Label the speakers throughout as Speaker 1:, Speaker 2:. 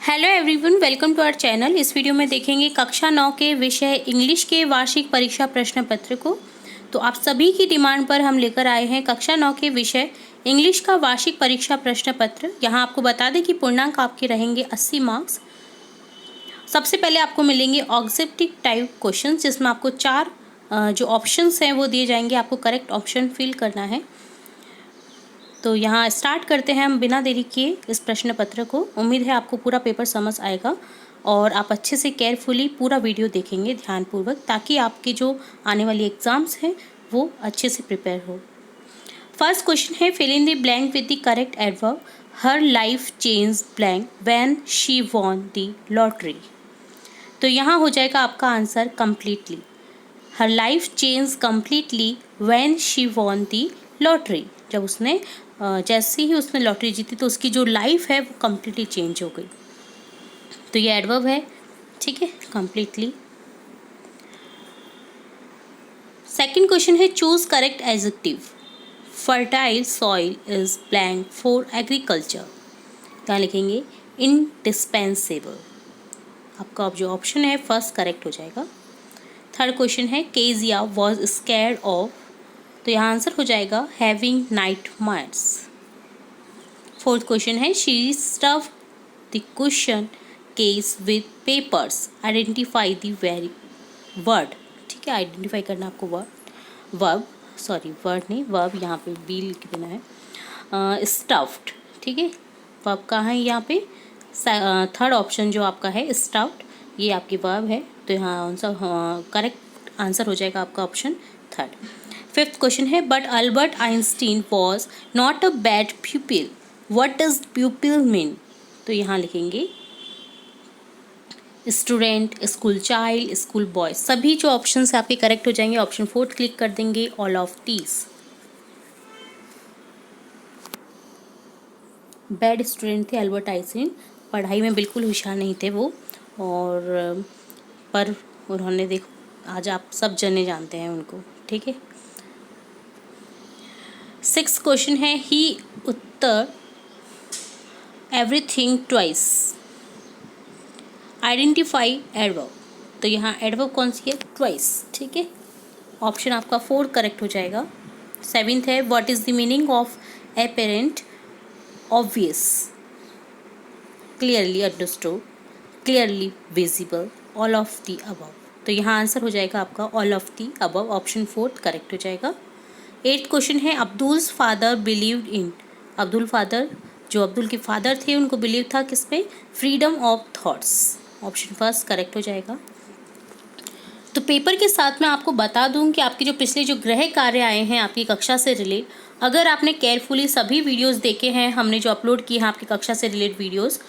Speaker 1: Hello everyone, welcome to our channel. इस video में देखेंगे कक्षा 9 के विषय इंग्लिश के वार्षिक परीक्षा प्रश्न पत्र को। तो आप सभी की डिमांड पर हम लेकर आए हैं कक्षा 9 के विषय इंग्लिश का वार्षिक परीक्षा प्रश्न पत्र। यहाँ आपको बता दें कि पूर्णांक आपके रहेंगे 80 मार्क्स। सबसे पहले आपको मिलेंगे ऑब्जेक्टिव टाइप क्वेश्चन, जिसमें आपको 4 जो ऑप्शंस हैं वो दिए जाएंगे। आपको करेक्ट ऑप्शन फिल करना है। तो यहाँ स्टार्ट करते हैं हम बिना देरी किए इस प्रश्न पत्र को। उम्मीद है आपको पूरा पेपर समझ आएगा और आप अच्छे से केयरफुली पूरा वीडियो देखेंगे ध्यानपूर्वक, ताकि आपके जो आने वाली एग्जाम्स हैं वो अच्छे से प्रिपेयर हो। फर्स्ट क्वेश्चन है, fill in the blank with the correct adverb. Her life change blank when she won the lottery. तो यहाँ हो जाएगा आपका answer completely. Her life change completely when she won the lottery. जब उसने जैसे ही उसने लॉटरी जीती तो उसकी जो लाइफ है वो कम्प्लीटली चेंज हो गई। तो ये एडवर्ब है, ठीक है, कम्प्लीटली। सेकंड क्वेश्चन है, choose correct adjective. Fertile soil is blank for agriculture. यहाँ लिखेंगे इंडिस्पेंसेबल। आपका जो ऑप्शन है फर्स्ट करेक्ट हो जाएगा। थर्ड क्वेश्चन है, केजिया वॉज स्कैर्ड ऑफ। तो यहाँ आंसर हो जाएगा हैविंग नाइटमेयर्स। फोर्थ क्वेश्चन है, she stuffed the cushion case with papers. Identify the very word. ठीक है, आइडेंटिफाई करना आपको वर्ब नहीं, वर्ब यहाँ पे बी लिख देना है। स्टफ्ड, ठीक है, वर्ब कहाँ है यहाँ पे? थर्ड ऑप्शन जो आपका है स्टफ्ड, ये आपकी वर्ब है। तो यहाँ आंसर करेक्ट आंसर हो जाएगा आपका ऑप्शन थर्ड। फिफ्थ क्वेश्चन है, but Albert Einstein was not a bad प्यूपिल। What does प्यूपिल mean? तो यहाँ लिखेंगे student, school child, school boy. सभी जो ऑप्शन है आपके करेक्ट हो जाएंगे। ऑप्शन फोर्थ क्लिक कर देंगे, all of these. Bad student थे अल्बर्ट आइंस्टीन, पढ़ाई में बिल्कुल होशियार नहीं थे वो, और पर उन्होंने देखो आज आप सब जने जानते हैं उनको, ठीक है। सिक्स क्वेश्चन है, ही उत्तर एवरीथिंग ट्वाइस। Identify adverb. तो यहाँ एडवर्ब कौन सी है? ट्वाइस, ठीक है। ऑप्शन आपका फोर करेक्ट हो जाएगा। सेवेंथ है, what is the meaning of apparent, obvious, clearly understood, clearly visible, all of the above. तो यहाँ आंसर हो जाएगा आपका all of the above. Option fourth correct हो जाएगा। एट्थ क्वेश्चन है, Abdul's father believed in. Abdul father, जो अब्दुल के फादर थे उनको बिलीव था किस पे? Freedom of thoughts. Option first correct हो जाएगा। तो पेपर के साथ मैं आपको बता दूं कि आपके जो पिछले जो गृह कार्य आए हैं आपकी कक्षा से रिलेट, अगर आपने केयरफुली सभी वीडियोस देखे हैं, हमने जो अपलोड किए हैं आपकी कक्षा से रिलेट वीडियोस,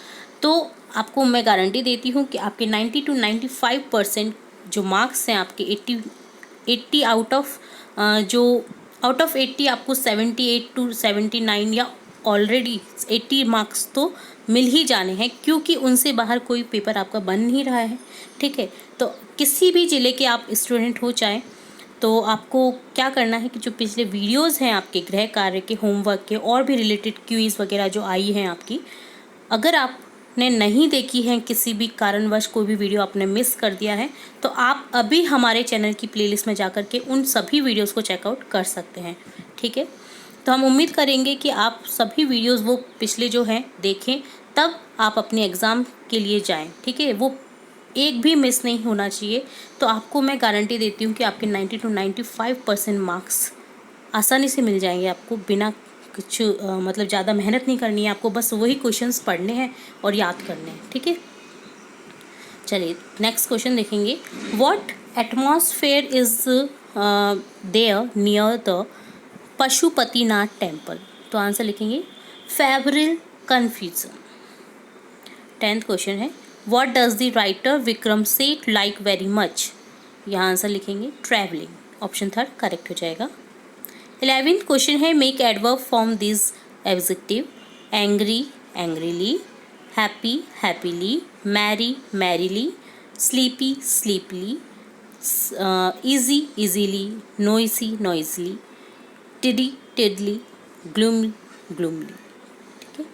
Speaker 1: तो आपको मैं गारंटी देती हूँ कि आपके 90 to 95% जो मार्क्स हैं आपके 80 आउट ऑफ 80 आपको 78 to 79 या ऑलरेडी 80 मार्क्स तो मिल ही जाने हैं, क्योंकि उनसे बाहर कोई पेपर आपका बन नहीं रहा है, ठीक है। तो किसी भी ज़िले के आप स्टूडेंट हो चाहे, तो आपको क्या करना है कि जो पिछले वीडियोस हैं आपके गृह कार्य के, होमवर्क के और भी रिलेटेड क्विज़ वगैरह जो आई हैं आपकी, अगर आपने नहीं देखी है, किसी भी कारणवश कोई भी वीडियो आपने मिस कर दिया है, तो आप अभी हमारे चैनल की प्लेलिस्ट में जाकर के उन सभी वीडियोस को चेकआउट कर सकते हैं, ठीक है। तो हम उम्मीद करेंगे कि आप सभी वीडियोस वो पिछले जो हैं देखें, तब आप अपने एग्ज़ाम के लिए जाएं, ठीक है। वो एक भी मिस नहीं होना चाहिए। तो आपको मैं गारंटी देती हूँ कि आपके 90 to 95% मार्क्स आसानी से मिल जाएंगे आपको, बिना कुछ मतलब ज़्यादा मेहनत नहीं करनी है आपको, बस वही क्वेश्चंस पढ़ने हैं और याद करने हैं, ठीक है। चलिए नेक्स्ट क्वेश्चन देखेंगे, what atmosphere is there near the Pashupatinath temple. तो आंसर लिखेंगे फेब्रिल कन्फ्यूजन। 10th क्वेश्चन है, what does the writer Vikram Seth like very much. यहाँ आंसर लिखेंगे ट्रैवलिंग। ऑप्शन थर्ड करेक्ट हो जाएगा। 11th क्वेश्चन है, make adverb from this adjective. Angry, angrily, happy, happily, merry, merrily, sleepy, sleepily, easy, easily, noisy, noisily, tiddy, tiddly, gloomy, gloomily, ठीक है।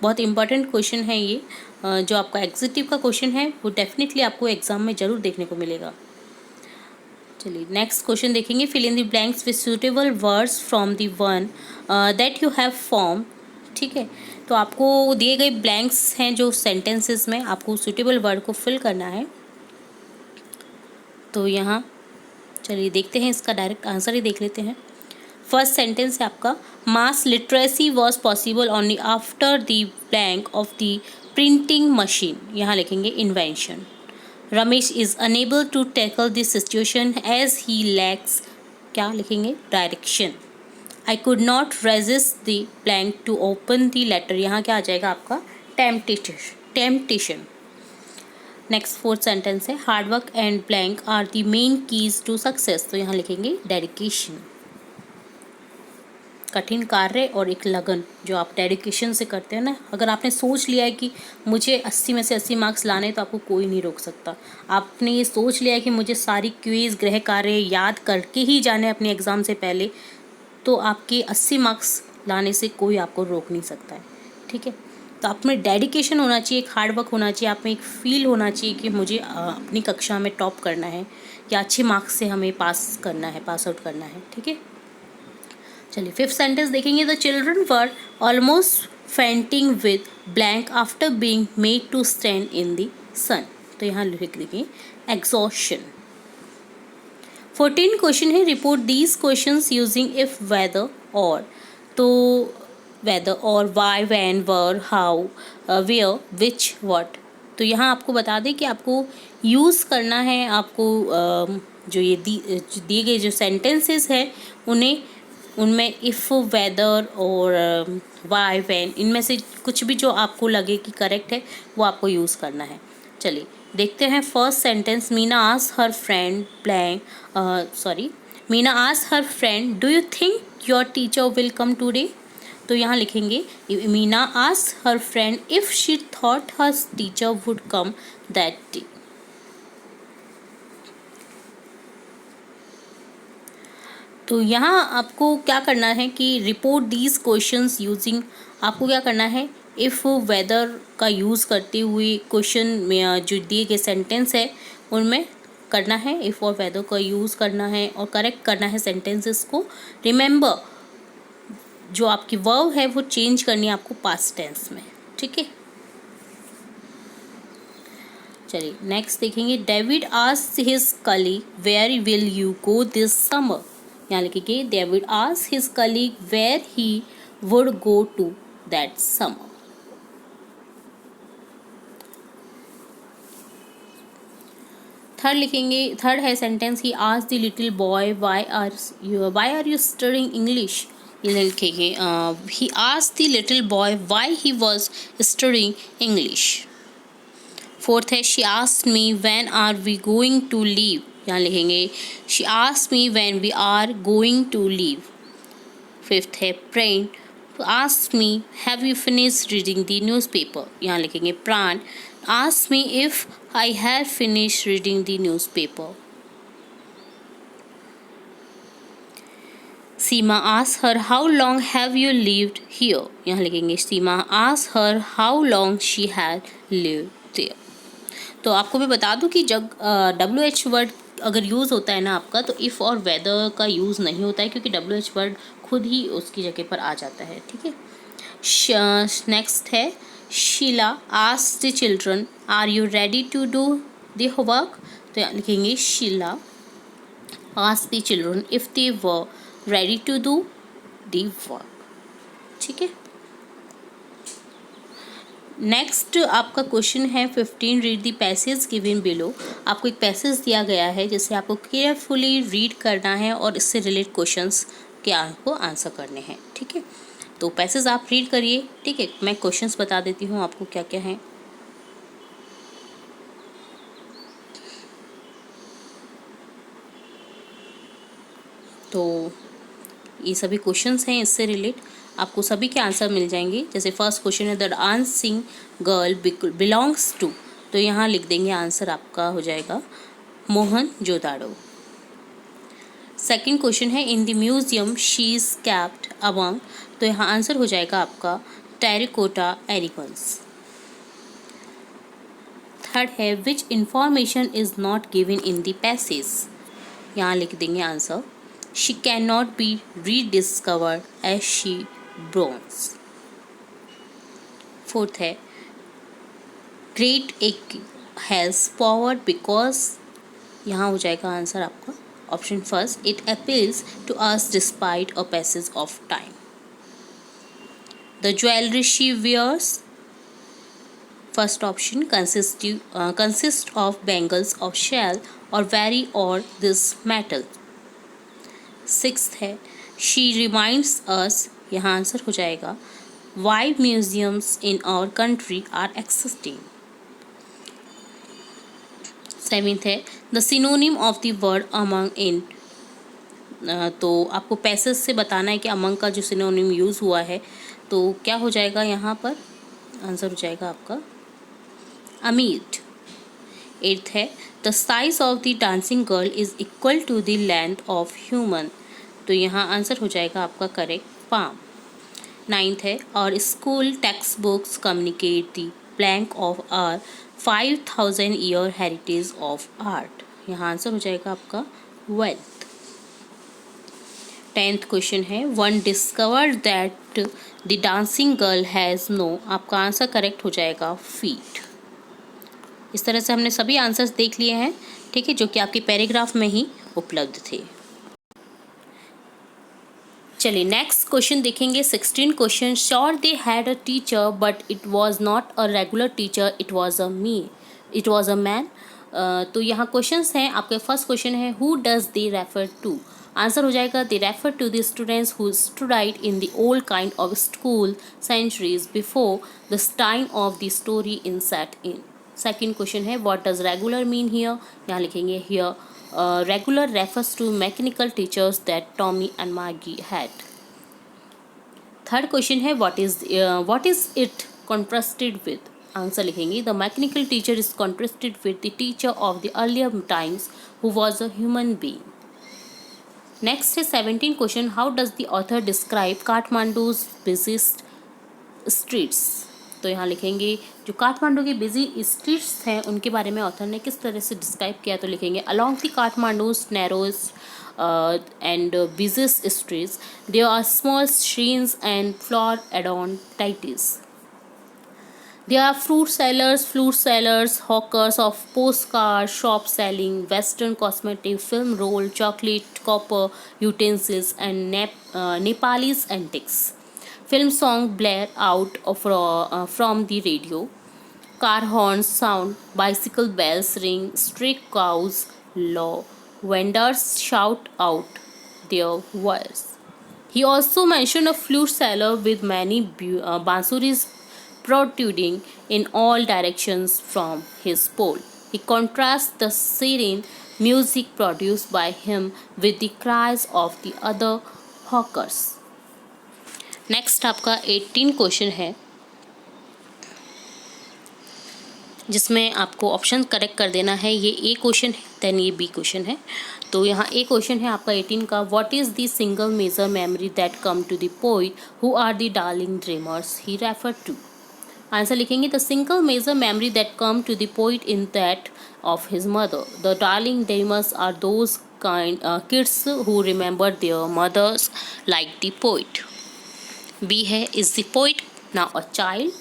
Speaker 1: बहुत important question है ये, जो आपका एग्जीक्यूटिव का क्वेश्चन है वो डेफिनेटली आपको एग्जाम में ज़रूर देखने को मिलेगा। चलिए नेक्स्ट क्वेश्चन देखेंगे। Fill in the blanks with suitable words from the one that you have form. ठीक है, तो आपको दिए गए ब्लैंक्स हैं जो सेंटेंसेस में आपको सुटेबल वर्ड को फिल करना है। तो यहाँ चलिए देखते हैं, इसका डायरेक्ट आंसर ही देख लेते हैं। फर्स्ट सेंटेंस है आपका, mass literacy was possible only after the blank of the printing machine. यहाँ लिखेंगे invention. Ramesh is unable to tackle this situation as he lacks, क्या लिखेंगे, direction. I could not resist the blank to open the letter. यहाँ क्या आ जाएगा आपका, temptation. Next fourth sentence है, hard work and blank are the main keys to success. तो यहाँ लिखेंगे डेडिकेशन। कठिन कार्य और एक लगन जो आप डेडिकेशन से करते हैं ना, अगर आपने सोच लिया है कि मुझे 80 में से 80 मार्क्स लाने, तो आपको कोई नहीं रोक सकता। आपने ये सोच लिया है कि मुझे सारी क्विज गृह कार्य याद करके ही जाने अपने एग्ज़ाम से पहले, तो आपके 80 मार्क्स लाने से कोई आपको रोक नहीं सकता है। ठीक है, तो आप में डेडिकेशन होना चाहिए, एक हार्ड वर्क होना चाहिए, आप में एक फील होना चाहिए कि मुझे अपनी कक्षा में टॉप करना है या अच्छे मार्क्स से हमें पास आउट करना है। ठीक है, चलिए फिफ्थ सेंटेंस देखेंगे। The children were almost fainting with blank after being made to stand in the sun. तो यहाँ लिख देंगे एग्जॉशन। 14 क्वेश्चन है, report these questions using if, whether, और। तो वेदर और, why, when, where, how, where, which, what. तो यहाँ आपको बता दें कि आपको यूज़ करना है, आपको जो ये दिए गए जो सेंटेंसेस हैं उनमें इफ़, वेदर और वाई, वैन, इनमें से कुछ भी जो आपको लगे कि करेक्ट है वो आपको यूज़ करना है। चलिए देखते हैं first sentence. Meena asked her friend Meena asked her friend, do you think your teacher will come today. तो यहाँ लिखेंगे Meena asked her friend if she thought her teacher would come that day. तो यहाँ आपको क्या करना है कि रिपोर्ट दीज क्वेश्चंस यूजिंग, आपको क्या करना है, इफ़, वेदर का यूज़ करते हुए क्वेश्चन में जो दिए गए सेंटेंस है उनमें करना है, इफ़ और वेदर का यूज़ करना है और करेक्ट करना है सेंटेंसेस को। रिमेंबर जो आपकी वर्ब है वो चेंज करनी है आपको पास्ट टेंस में। ठीक है, चलिए नेक्स्ट देखेंगे। David asked his colleague where will you go this summer. यहाँ लिखेंगे David asked his colleague where he would go to that summer. Third लिखेंगे, थर्ड है sentence, he asked the little boy why are you studying English. ये लिखेंगे he asked the little boy why he was studying English. Fourth है, she asked me when are we going to leave. यहाँ लिखेंगे she asked me when we are going to leave. Fifth है, Pran asked me have you finished reading the newspaper. यहाँ लिखेंगे Pran asked me if I have finished reading the newspaper. Seema asked her how long have you lived here. यहाँ लिखेंगे Seema asked her how long she had lived there. तो आपको मैं बता दूं कि जब WH वर्ड अगर यूज़ होता है ना आपका, तो इफ़ और वेदर का यूज़ नहीं होता है, क्योंकि WH वर्ड खुद ही उसकी जगह पर आ जाता है। ठीक है, नेक्स्ट है, Sheila asked the children are you ready to do the work. तो यहाँ लिखेंगे Sheila asked the children if they were ready to do the work. ठीक है, नेक्स्ट आपका क्वेश्चन है 15, read the passage given below. आपको एक पैसेज दिया गया है जिसे आपको केयरफुली रीड करना है और इससे रिलेटेड क्वेश्चंस के आपको आंसर करने हैं। ठीक है, तो पैसेज आप रीड करिए। ठीक है, मैं क्वेश्चंस बता देती हूँ आपको क्या क्या हैं। तो ये सभी क्वेश्चंस हैं, इससे रिलेट आपको सभी के आंसर मिल जाएंगे। जैसे फर्स्ट क्वेश्चन है, the dancing girl belongs to. तो यहाँ लिख देंगे आंसर आपका हो जाएगा मोहनजोदाड़ो। सेकंड क्वेश्चन है, in the museum she is kept among. तो यहाँ आंसर हो जाएगा आपका terracotta elegans. थर्ड है which information is not given in the passage. यहाँ लिख देंगे answer. She can not be rediscovered as she bronze. Fourth है ग्रेट एक हैज़ पावर बिकॉज. यहाँ हो जाएगा आंसर आपका option first. It appeals to us despite a passage of time. The jewellery she wears. First option consist of bangles of shell or vary or this metal. Sixth है she reminds us. यहाँ answer हो जाएगा why museums in our country are existing. Seventh है the synonym of the word among in. तो आपको passage से बताना है कि among का जो सिनोनिम यूज़ हुआ है तो क्या हो जाएगा. यहाँ पर आंसर हो जाएगा आपका अमीट. एट्थ है the size of the dancing girl is equal to the length of human. तो यहाँ आंसर हो जाएगा आपका करेक्ट पाम. नाइन्थ है और school text books communicate the plank of our 5000 year heritage of art. यहाँ आंसर हो जाएगा आपका वेल्थ. टेंथ क्वेश्चन है one discover that the dancing girl has no. आपका आंसर करेक्ट हो जाएगा फीट. इस तरह से हमने सभी आंसर्स देख लिए हैं, ठीक है, जो कि आपके पैराग्राफ में ही उपलब्ध थे. चलिए नेक्स्ट क्वेश्चन देखेंगे. 16 question. Sure they had a teacher but it was not a regular teacher, it was a man. तो यहाँ क्वेश्चंस हैं आपके. फर्स्ट क्वेश्चन है who does they refer to. Answer हो जाएगा they refer to the students who studied in the old kind of school centuries before the time of the story in set in. Second question है what does regular mean here. यहाँ लिखेंगे here regular refers to mechanical teachers that Tommy and Maggie had. Third question है what is it contrasted with. Answer लिखेंगे the mechanical teacher is contrasted with the teacher of the earlier times who was a human being. Next है 17 question. How does the author describe Kathmandu's busiest streets. तो यहाँ लिखेंगे जो काठमांडू की busy streets हैं उनके बारे में ऑथर ने किस तरह से डिस्क्राइब किया. तो लिखेंगे along the Kathmandu's narrowest and busiest streets there are small streams and flower adorned deities. There are fruit sellers, hawkers of postcards, shops selling Western cosmetic, film roll, chocolate, copper utensils, and Nepalese antiques. Film song blare out from the radio. Car horns sound, bicycle bells ring, stray cows low. Vendors shout out their wares. He also mentioned a flute seller with many bansuris protruding in all directions from his pole. He contrasts the serene music produced by him with the cries of the other hawkers. Next आपका 18 question है जिसमें आपको option correct कर देना है. ये A question है, then ये बी क्वेश्चन है. तो यहाँ ए क्वेश्चन है आपका 18 का what is the single major memory that come to the poet who are the darling dreamers he refer to. Answer लिखेंगे the single major memory that come to the poet in that of his mother. The darling dreamers are those kids who remember their mothers like the poet. B है is the poet now a child.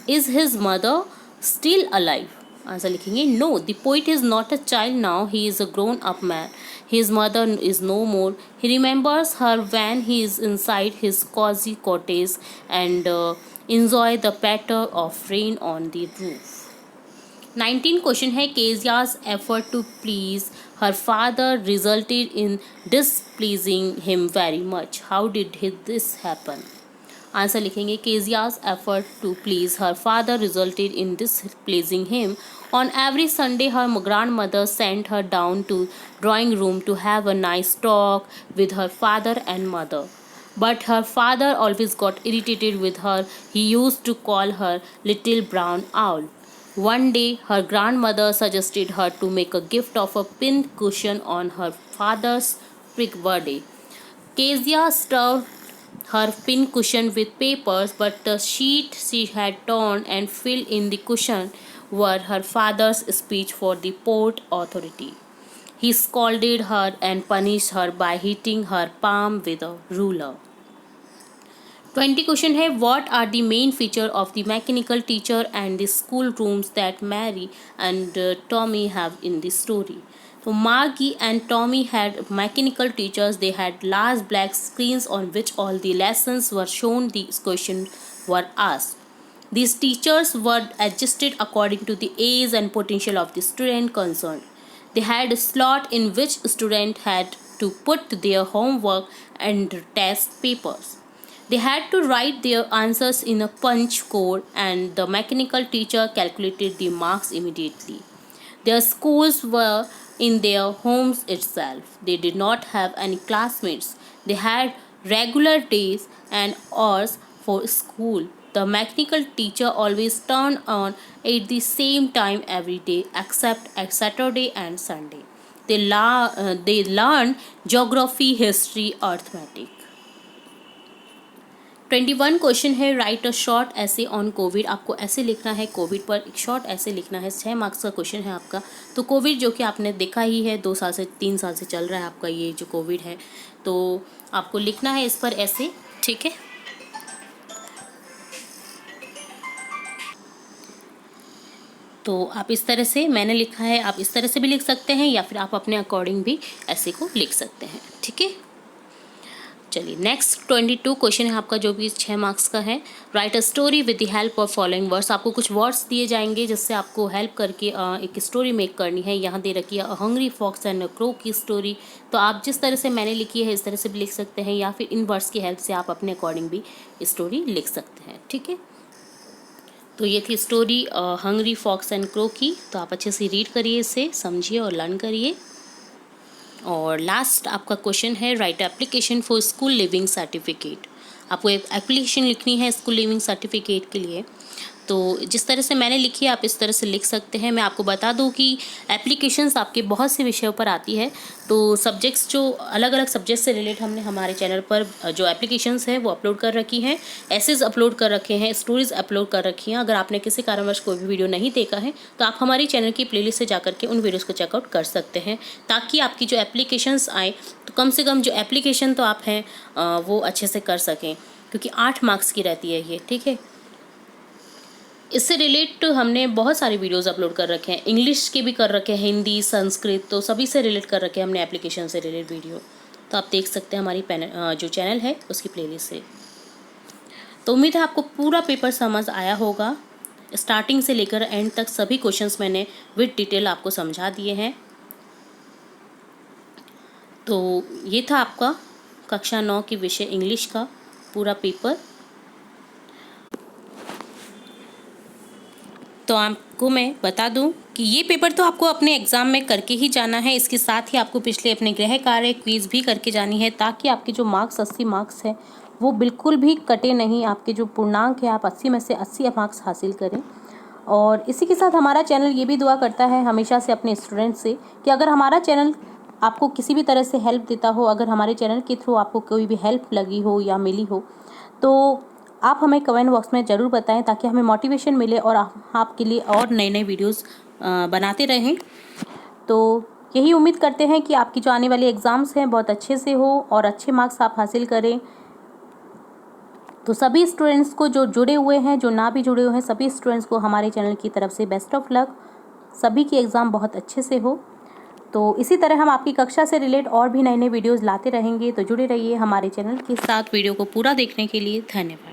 Speaker 1: Is his mother still alive. Answer लिखेंगे no the poet is not a child now, he is a grown up man. His mother is no more. He remembers her when he is inside his cozy cottage and enjoy the patter of rain on the roof. 19 question है Kezia's effort to please her father resulted in displeasing him very much. How did this happen? Answer लिखेंगे Kezia's effort to please her father resulted in displeasing him. On every Sunday her grandmother sent her down to drawing room to have a nice talk with her father and mother. But her father always got irritated with her. He used to call her little brown owl. One day her grandmother suggested her to make a gift of a pin cushion on her father's birthday. Kezia stuffed her pin cushion with papers, but the sheet she had torn and filled in the cushion were her father's speech for the Port Authority. He scolded her and punished her by hitting her palm with a ruler. 20 question है, what are the main feature of the mechanical teacher and the school rooms that Mary and Tommy have in the story? So Margie and Tommy had mechanical teachers. They had large black screens on which all the lessons were shown. These questions were asked. These teachers were adjusted according to the age and potential of the student concerned. They had a slot in which student had to put their homework and test papers. They had to write their answers in a punch code, and the mechanical teacher calculated the marks immediately. Their schools were in their homes itself. They did not have any classmates. They had regular days and hours for school. The mechanical teacher always turned on at the same time every day except at Saturday and Sunday. They learned geography, history, arithmetic. 21 question है, right a short ऐसे on Covid. आपको ऐसे लिखना है, Covid पर एक short ऐसे लिखना है। 6 मार्क्स का क्वेश्चन है आपका। तो कोविड जो कि आपने देखा ही है, 2 साल से 3 साल से चल रहा है आपका ये जो कोविड है, तो आपको लिखना है इस पर ऐसे, ठीक है। तो आप इस तरह से, मैंने लिखा है, आप इस तरह से भी लिख सकते हैं या फिर आप अपने अकॉर्डिंग भी ऐसे को लिख सकते हैं, ठीक है। चलिए नेक्स्ट 22 क्वेश्चन है आपका जो भी 6 मार्क्स का है। Right a story with the help of following words. आपको कुछ वर्ड्स दिए जाएंगे जिससे आपको हेल्प करके एक स्टोरी मेक करनी है। यहाँ दे रखी है a hungry fox and a crow की स्टोरी। तो आप जिस तरह से मैंने लिखी है इस तरह से भी लिख सकते हैं या फिर इन वर्ड्स की हेल्प से आप अपने अकॉर्डिंग भी स्टोरी लिख सकते हैं, ठीक है। तो ये थी story hungry fox and crow की। तो आप अच्छे से रीड करिए, इसे समझिए और लर्न करिए। और लास्ट आपका क्वेश्चन है, right application for school leaving certificate. आपको एक एप्लीकेशन लिखनी है स्कूल लिविंग सर्टिफिकेट के लिए। तो जिस तरह से मैंने लिखी है आप इस तरह से लिख सकते हैं। मैं आपको बता दूं कि एप्लीकेशंस आपके बहुत से विषयों पर आती है। तो सब्जेक्ट्स जो अलग अलग सब्जेक्ट से रिलेट हमने हमारे चैनल पर जो एप्लीकेशंस हैं वो अपलोड कर रखी हैं, एसेज अपलोड कर रखे हैं, स्टोरीज अपलोड कर रखी हैं। अगर आपने किसी कारणवश कोई भी वीडियो नहीं देखा है तो आप हमारी चैनल की प्लेलिस्ट से जाकर के उन वीडियोज़ को चेकआउट कर सकते हैं, ताकि आपकी जो एप्लीकेशंस आए तो कम से कम जो एप्लीकेशन तो आप हैं वो अच्छे से कर सकें, क्योंकि 8 मार्क्स की रहती है ये, ठीक है। इससे रिलेट हमने बहुत सारे वीडियोस अपलोड कर रखे हैं, इंग्लिश के भी कर रखे हैं, हिंदी, संस्कृत, तो सभी से रिलेट कर रखे हैं हमने एप्लीकेशन से रिलेट वीडियो। तो आप देख सकते हैं हमारी जो चैनल है उसकी प्लेलिस्ट से। तो उम्मीद है आपको पूरा पेपर समझ आया होगा। स्टार्टिंग से लेकर एंड तक सभी क्वेश्चंस मैंने विद डिटेल आपको समझा दिए हैं। तो ये था आपका कक्षा 9 की विषय इंग्लिश का पूरा पेपर। तो आपको मैं बता दूं कि ये पेपर तो आपको अपने एग्ज़ाम में करके ही जाना है। इसके साथ ही आपको पिछले अपने गृह कार्य क्विज़ भी करके जानी है, ताकि आपके जो मार्क्स 80 मार्क्स है वो बिल्कुल भी कटे नहीं। आपके जो पूर्णांक है आप 80 में से 80 मार्क्स हासिल करें। और इसी के साथ हमारा चैनल ये भी दुआ करता है हमेशा से अपने स्टूडेंट से कि अगर हमारा चैनल आपको किसी भी तरह से हेल्प देता हो, अगर हमारे चैनल के थ्रू आपको कोई भी हेल्प लगी हो या मिली हो, तो आप हमें कमेंट बॉक्स में ज़रूर बताएं, ताकि हमें मोटिवेशन मिले और आपके लिए और नए नए वीडियोस बनाते रहें। तो यही उम्मीद करते हैं कि आपकी जो आने वाली एग्ज़ाम्स हैं बहुत अच्छे से हो और अच्छे मार्क्स आप हासिल करें। तो सभी स्टूडेंट्स को जो जुड़े हुए हैं, जो ना भी जुड़े हुए हैं, सभी स्टूडेंट्स को हमारे चैनल की तरफ से बेस्ट ऑफ लक। सभी की एग्ज़ाम बहुत अच्छे से हो। तो इसी तरह हम आपकी कक्षा से रिलेट और भी नए नए वीडियोज़ लाते रहेंगे। तो जुड़े रहिए हमारे चैनल के साथ। वीडियो को पूरा देखने के लिए धन्यवाद।